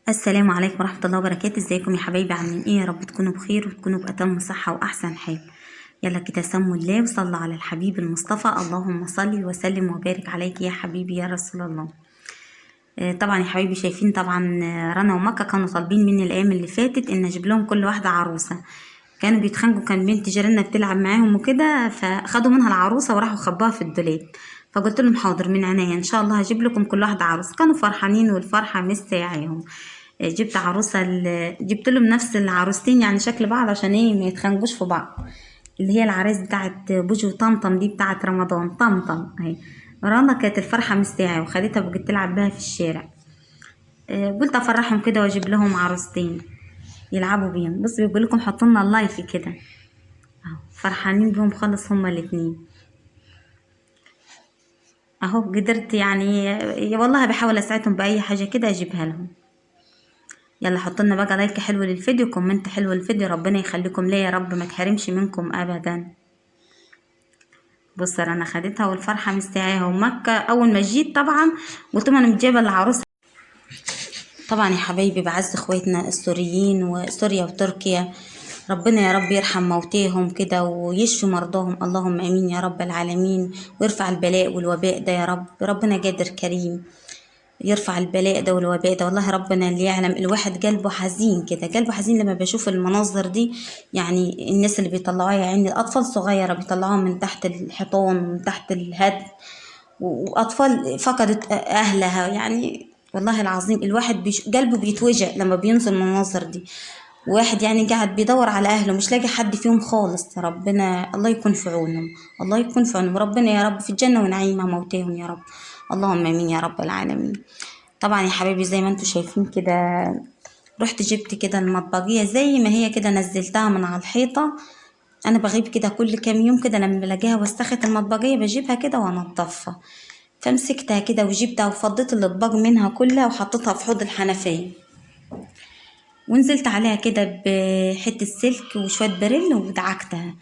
السلام عليكم ورحمة الله وبركاته. ازيكم يا حبايبي؟ عاملين ايه؟ يا رب تكونوا بخير وتكونوا بأتم صحة وأحسن حال. يلا كده سموا الله وصلوا على الحبيب المصطفى. اللهم صل وسلم وبارك عليك يا حبيبي يا رسول الله. طبعا يا حبايبي شايفين طبعا، رنا ومكة كانوا طالبين مني الأيام اللي فاتت إن أجيب لهم كل واحدة عروسة. كانوا بيتخانقوا، كان بنت جيراننا بتلعب معاهم وكده، فخدوا منها العروسة وراحوا خباها في الدولاب. فقلت لهم حاضر من عينيا، ان شاء الله هجيب لكم كل واحدة عروسة. كانوا فرحانين والفرحة مش سايعاهم. جبت عروسة جبت لهم نفس العروستين يعني شكل بعض عشان ايه ما يتخانقوش في بعض. اللي هي العرايس بتاعت بوجي وطمطم دي بتاعت رمضان، طمطم اهي. رنا كانت الفرحة مستاعة وخدتها وبقت تلعب بها في الشارع. قلت افرحهم كده واجيب لهم عروستين يلعبوا بيهم. بص بيقول لكم حطوا لنا اللايك كده اهو، فرحانين بيهم خالص هما الاتنين اهو. قدرت يعني والله بحاول اساعدهم باي حاجة كده اجيبها لهم. يلا حطوا لنا بقى لايك حلو للفيديو، كومنت حلو للفيديو، ربنا يخليكم ليا يا رب، ما تحرمش منكم ابدا. بص انا خدتها والفرحه مستعاها. ومكه اول ما جيت طبعا قلت لهم انا متجايبه العروسه. طبعا يا حبايبي بعز اخواتنا السوريين وسوريا وتركيا، ربنا يا رب يرحم موتيهم كده ويشفي مرضاهم، اللهم امين يا رب العالمين. ويرفع البلاء والوباء ده يا رب، ربنا قادر كريم يرفع البلاء ده والوباء ده. والله ربنا اللي يعلم، الواحد قلبه حزين كده، قلبه حزين لما بشوف المناظر دي. يعني الناس اللي بيطلعوها يا عيني، الأطفال صغيرة بيطلعوها من تحت الحيطان من تحت الهد، وأطفال فقدت أهلها يعني. والله العظيم الواحد قلبه بيتوجع لما بينزل المناظر دي. واحد يعني قاعد بيدور على أهله مش لاقي حد فيهم خالص. ربنا الله يكون في عونهم، الله يكون في عونهم، ربنا يا رب في الجنة ونعيمها موتاهم يا رب، اللهم امين يا رب العالمين. طبعا يا حبايبي زي ما انتوا شايفين كده، رحت جبت كده المطبقية زي ما هي كده، نزلتها من على الحيطة. انا بغيب كده كل كام يوم كده، لما بلاقيها وسخت المطبقية بجيبها كده وانضفها. فمسكتها كده وجبتها وفضيت الاطباق منها كلها وحطيتها في حوض الحنفية، ونزلت عليها كده بحتة سلك وشوية بريل ودعكتها.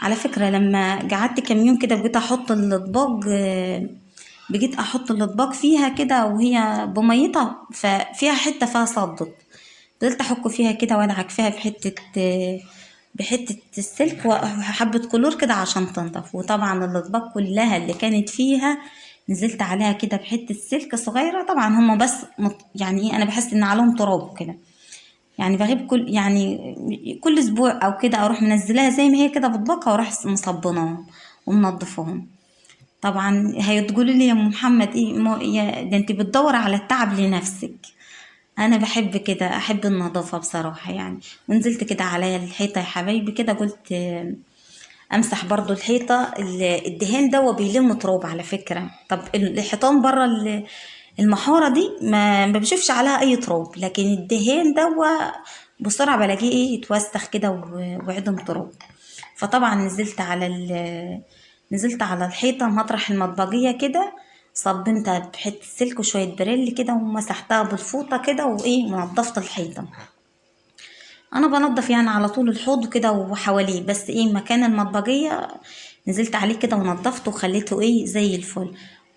على فكرة لما قعدت كام يوم كده بقيت احط الاطباق، بقيت احط الاطباق فيها كده وهي بميتها، ففيها حتة فيها صدت. فضلت احك فيها كده وادعك فيها بحتة السلك وحبة كلور كده عشان تنضف. وطبعا الاطباق كلها اللي كانت فيها نزلت عليها كده بحتة سلك صغيرة. طبعا هما بس يعني ايه، انا بحس ان عليهم تراب كده. يعني بغيب كل اسبوع او كده اروح منزلاها زي ما هي كده بطبقها واروح مصبناهم ومنضفهم. طبعا هيتقولوا لي يا ام محمد ايه يا ده انت بتدور على التعب لنفسك. انا بحب كده، احب النظافه بصراحه يعني. ونزلت كده على الحيطه يا حبايبي كده، قلت امسح برضو الحيطه. الدهان ده وبيلم تراب على فكره. طب الحيطان بره المحاره دي ما بشوفش عليها اي تراب، لكن الدهان ده بسرعه بلاقيه ايه يتوسخ كده وعدم تراب. فطبعا نزلت على الحيطه مطرح المطبقيه كده، صبنتها بحته سلك وشويه بريل كده ومسحتها بالفوطه كده وايه ونضفت الحيطه. انا بنضف يعني على طول الحوض كده وحواليه، بس ايه مكان المطبقية نزلت عليه كده ونضفته وخليته ايه زي الفل.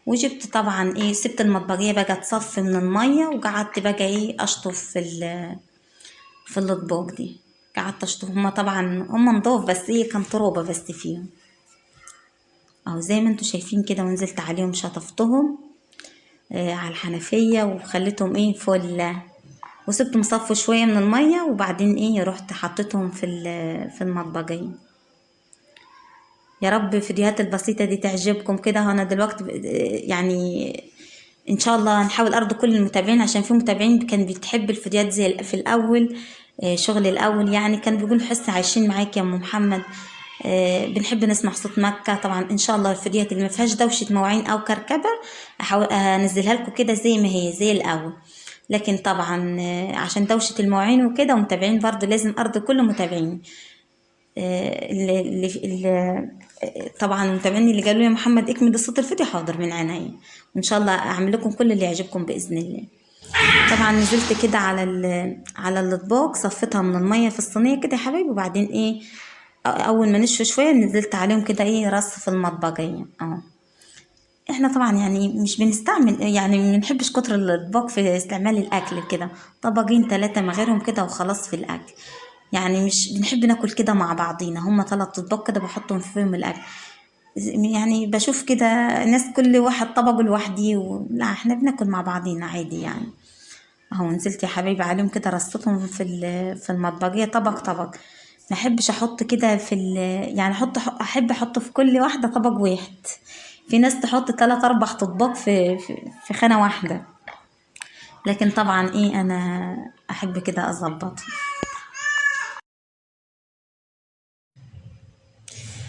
وجبت طبعا ايه، سبت المطبقية بقى تصفي من المية وقعدت بقى ايه اشطف في الاطباق دي. قعدت اشطف، هما طبعا هما نضاف بس ايه كان ترابة بس فيهم اهو زي ما انتوا شايفين كده. ونزلت عليهم شطفتهم على الحنفية وخليتهم ايه فل. وسبت مصفي شوية من المية وبعدين ايه رحت حطيتهم في المطبقية. يا رب الفيديوهات البسيطة دي تعجبكم كده. انا دلوقتي يعني ان شاء الله هنحاول ارضي كل المتابعين، عشان في متابعين كان بتحب الفيديوهات زي في الاول. شغل الاول يعني كان بيقول حس عايشين معاك يا ام محمد. بنحب نسمع صوت مكة. طبعا ان شاء الله الفيديوهات اللي ما فيهاش دوشة مواعين او كركبة احاول انزلها لكم كده زي ما هي زي الاول. لكن طبعا عشان دوشة المواعين وكده ومتابعين برضو لازم ارضي كل متابعين. طبعا المتابعين اللي قالوا لي يا محمد اكمل صوت الفيديو، حاضر من عينيا، وان شاء الله اعمل لكم كل اللي يعجبكم باذن الله. طبعا نزلت كده على الاطباق، صفيتها من الميه في الصينيه كده يا حبايبي. وبعدين ايه اول ما نشفوا شويه نزلت عليهم كده ايه رص في المطبقيه اهو. احنا طبعا يعني مش بنستعمل، يعني ما بنحبش كتر الاطباق في استعمال الاكل كده، طبقين ثلاثة ما غيرهم كده وخلاص في الاكل. يعني مش بنحب ناكل كده مع بعضينا، هما 3 اطباق كده بحطهم فيهم الاكل. يعني بشوف كده ناس كل واحد طبقه لوحدي لا احنا بناكل مع بعضينا عادي يعني. اهو نزلت يا حبايبي عليهم كده رصتهم في المطبقية طبق طبق. ما احبش احط كده يعني احب احط في كل واحدة طبق واحد. في ناس تحط 3 4 اطباق في خانة واحدة، لكن طبعا ايه انا احب كده اظبط.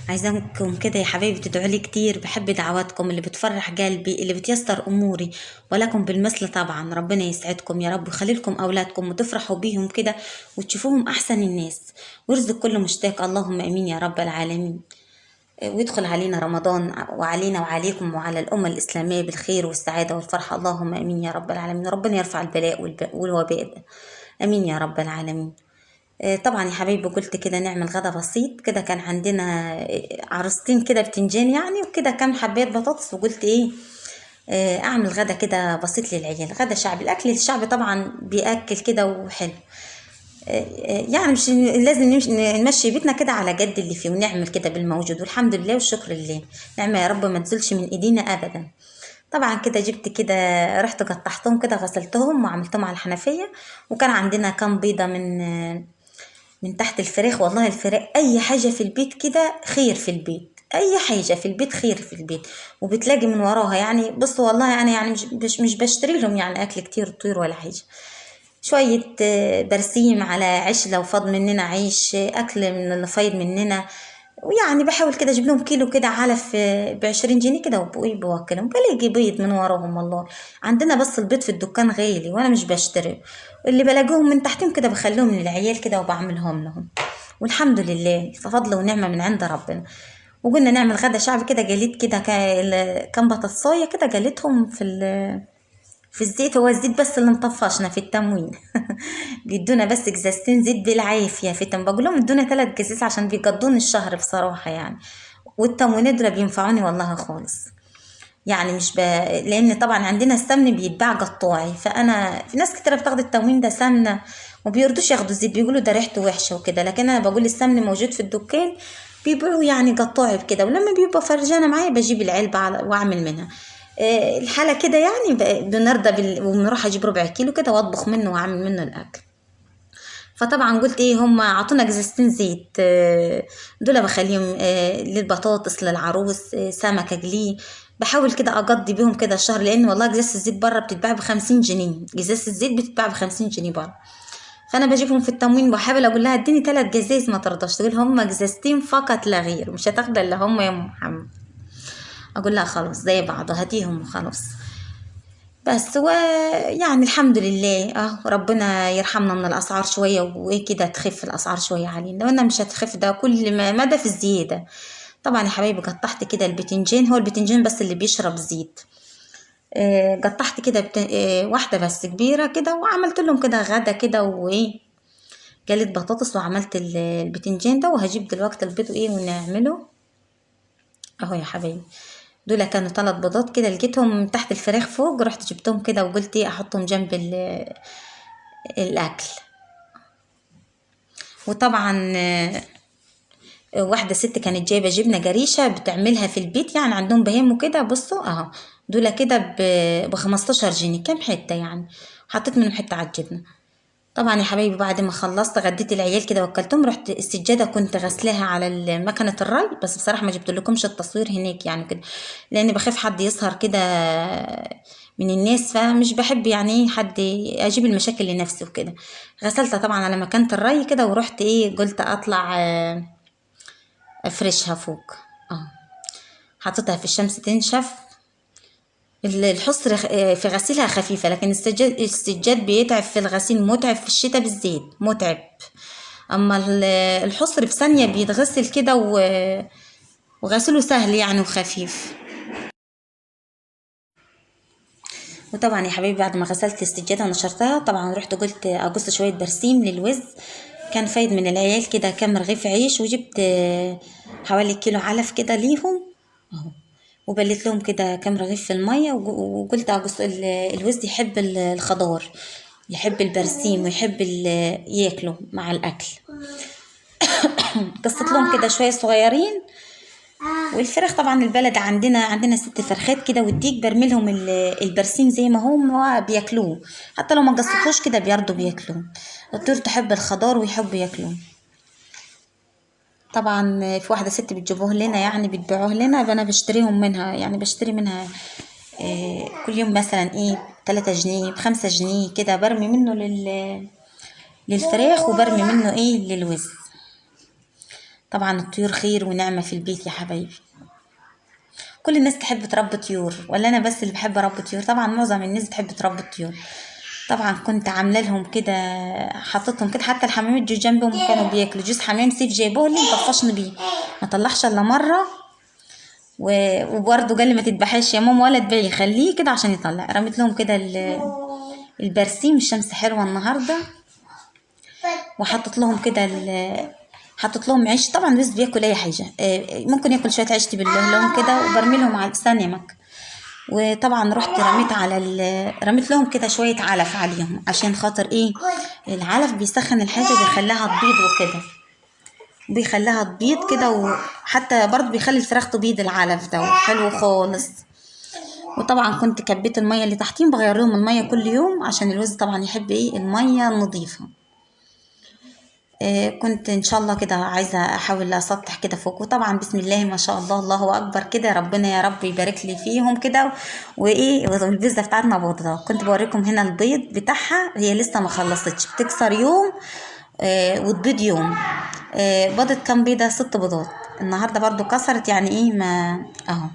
عايزاكم كده يا حبايبي تدعوا لي كتير، بحب دعواتكم اللي بتفرح قلبي، اللي بتيسر اموري، ولكم بالمثل طبعا. ربنا يسعدكم يا رب ويخلي لكم اولادكم وتفرحوا بيهم كده وتشوفوهم احسن الناس، ويرزق كل مشتاق. اللهم امين يا رب العالمين. ويدخل علينا رمضان وعلينا وعليكم وعلى الأمة الإسلامية بالخير والسعادة والفرحة. اللهم أمين يا رب العالمين. ربنا يرفع البلاء والوباء ده. أمين يا رب العالمين. طبعا يا حبايبي قلت كده نعمل غدا بسيط كده. كان عندنا عروستين كده بتنجان يعني وكده كام حباية بطاطس، وقلت ايه اعمل غدا كده بسيط للعيال، غدا شعبي. الاكل الشعبي طبعا بياكل كده وحلو. يعني مش لازم نمشي بيتنا كده على قد اللي فيه، ونعمل كده بالموجود والحمد لله والشكر لله. نعمة يا رب ما تزلش من ايدينا ابدا. طبعا كده جبت كده، رحت قطعتهم كده غسلتهم وعملتهم على الحنفية. وكان عندنا كام بيضة من تحت الفراخ. والله الفراخ اي حاجة في البيت كده خير في البيت، اي حاجة في البيت خير في البيت، وبتلاقي من وراها. يعني بص والله انا يعني مش بشتري لهم يعني اكل كتير طير ولا حاجة. شوية برسيم على عيش لو فاض مننا عيش، أكل من اللي فايض مننا. ويعني بحاول كده أجيب لهم كيلو كده علف ب20 جنيه كده وبوكلهم، بلاقي بيض من وراهم. والله عندنا بس البيض في الدكان غالي وأنا مش بشتري، اللي بلاقيهم من تحتهم كده بخليهم للعيال كده وبعملهم لهم. والحمد لله فضل ونعمة من عند ربنا. وقلنا نعمل غدا شعبي كده، جليت كده كام بطاطساية كده جليتهم في الزيت. هو الزيت بس اللي مطفشنا في التموين بيدونا بس ازازتين زيت بالعافيه في التموين. بقول لهم ادونا 3 ازاز عشان بيقضوني الشهر بصراحه يعني. والتموين دول بينفعوني والله خالص. يعني مش لان طبعا عندنا السمن بيتباع قطاعي، فانا في ناس كتير بتاخد التموين ده سمنه وبيرضوش ياخدوا الزيت، بيقولوا ده ريحته وحشه وكده. لكن انا بقول السمن موجود في الدكان بيبيعوا يعني قطاعي بكده، ولما بيبقى فرجانه معايا بجيب العلبه واعمل منها الحالة كده يعني. بنرضى وبنروح اجيب ربع كيلو كده واطبخ منه واعمل منه الاكل. فطبعا قلت ايه، هم عطونا ازازتين زيت دول بخليهم للبطاطس للعروس سمك اجليه. بحاول كده اقضي بيهم كده الشهر، لان والله ازازة الزيت بره بتتباع ب50 جنيه، ازازة الزيت بتتباع ب50 جنيه بره. فانا بجيبهم في التموين وبحاول اقول لها اديني 3 جزاز، ما ترضاش، تقول هم جزازتين فقط لا غير، مش هتاخد الا هم يا ام محمد. اقول لها خلاص زي بعض هاتيهم وخلاص. بس يعني الحمد لله ربنا يرحمنا من الاسعار شويه وايه كده تخف الاسعار شويه علينا، وانا مش هتخف ده كل ما مدى في الزياده. طبعا يا حبايبي قطعت كده البتنجان، هو البتنجان بس اللي بيشرب زيت. قطعت كده واحده بس كبيره كده، وعملت لهم كده غدا كده وايه، جليت بطاطس وعملت البتنجان ده. وهجيب دلوقتي البيض وايه ونعمله. اهو يا حبايبي دول كانوا 3 بيضات كده لقيتهم تحت الفراخ فوق، رحت جبتهم كده وقلت ايه احطهم جنب الاكل. وطبعا واحده ست كانت جايبه جبنه جريشه بتعملها في البيت، يعني عندهم بهيم وكده. بصوا اهو دول كده ب15 جنيه كام حته يعني، حطيت منهم حته على الجبنه. طبعا يا حبايبي بعد ما خلصت غديت العيال كده وكلتهم، رحت السجاده كنت غسلاها على مكنه الري، بس بصراحه ما جبت لكمش التصوير هناك يعني كده، لان بخاف حد يسهر كده من الناس، فمش بحب يعني حد اجيب المشاكل لنفسي وكده. غسلتها طبعا على مكانة الري كده، ورحت ايه قلت اطلع افرشها فوق. اه حطيتها في الشمس تنشف. الحصر في غسيلها خفيفة، لكن السجاد بيتعب في الغسيل، متعب في الشتاء بالزيت متعب. اما الحصر في ثانية بيتغسل كده وغسله سهل يعني وخفيف. وطبعا يا حبيبي بعد ما غسلت السجادة ونشرتها، طبعا رحت قلت اقص شوية برسيم للوز. كان فايد من العيال كده كام رغيف عيش، وجبت حوالي كيلو علف كده ليهم اهو. وبليت لهم كده كام رغيف في الميه، وقلت الوز يحب الخضار، يحب البرسيم ويحب ياكله مع الاكل. قصت لهم كده شويه صغيرين. والفراخ طبعا البلد عندنا 6 فرخات كده، والديك برميلهم البرسيم زي ما هم بياكلوه، حتى لو ما قصتوش كده بيرضوا بياكلوه. الطيور تحب الخضار ويحبوا ياكلوه. طبعا في واحدة ست بتجيبوه لنا، يعني بتبيعوه لنا، انا بشتريهم منها، يعني بشتري منها كل يوم مثلا 3 جنيه ب5 جنيه كده، برمي منه للفراخ، وبرمي منه للوز. طبعا الطيور خير ونعمة في البيت يا حبايبي. كل الناس تحب تربي طيور ولا انا بس اللي بحب اربي طيور؟ طبعا معظم الناس بتحب تربي الطيور. طبعا كنت عامله لهم كده، حطيتهم كده، حتى الحمامات جو جنبهم كانوا بياكلوا. جوز حمام سيف جايبوه لي مطفشني بيه، ما طلعش الا مره، وبرضه قال لي ما تذبحيش يا ماما ولا تبيعي، خليه كده عشان يطلع. رميت لهم كده البرسيم، الشمس حلوه النهارده، وحطت لهم كده حطت لهم عيش. طبعا الوز بياكل اي حاجه، ممكن ياكل شويه عيش تبله لهم كده، وبرمي لهم على سنمك. وطبعا رحت رميت لهم كده شويه علف عليهم، عشان خاطر العلف بيسخن الحاجه وبيخليها تبيض وكده، بيخليها تبيض كده، وحتى برضه بيخلي الفراخ تبيض العلف ده، حلو خالص. وطبعا كنت كبيت الميه اللي تحتيهم، بغير لهم الميه كل يوم عشان الوز طبعا يحب الميه النظيفه. كنت ان شاء الله كده عايزه احاول اسطح كده فوق، وطبعا بسم الله ما شاء الله، الله اكبر كده، ربنا يا رب يبارك لي فيهم كده. والبيتزا بتاعتنا بيضه، كنت بوريكم هنا البيض بتاعها، هي لسه ما خلصتش، بتكسر يوم وتبيض يوم. بيضت كام بيضه؟ 6 بيضات النهارده برضو كسرت، يعني ما اهو.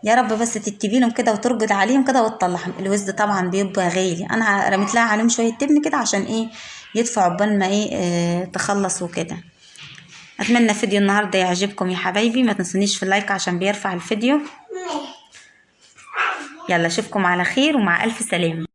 يا رب بس تكتبي لهم كده وترقد عليهم كده وتطلعهم. الوز طبعا بيبقى غالي، انا رميت لها عليهم شويه تبن كده عشان يدفع عقبال ما تخلص وكده. اتمنى فيديو النهارده يعجبكم يا حبايبي، ما تنسونيش في اللايك عشان بيرفع الفيديو. يلا اشوفكم على خير ومع الف سلامه.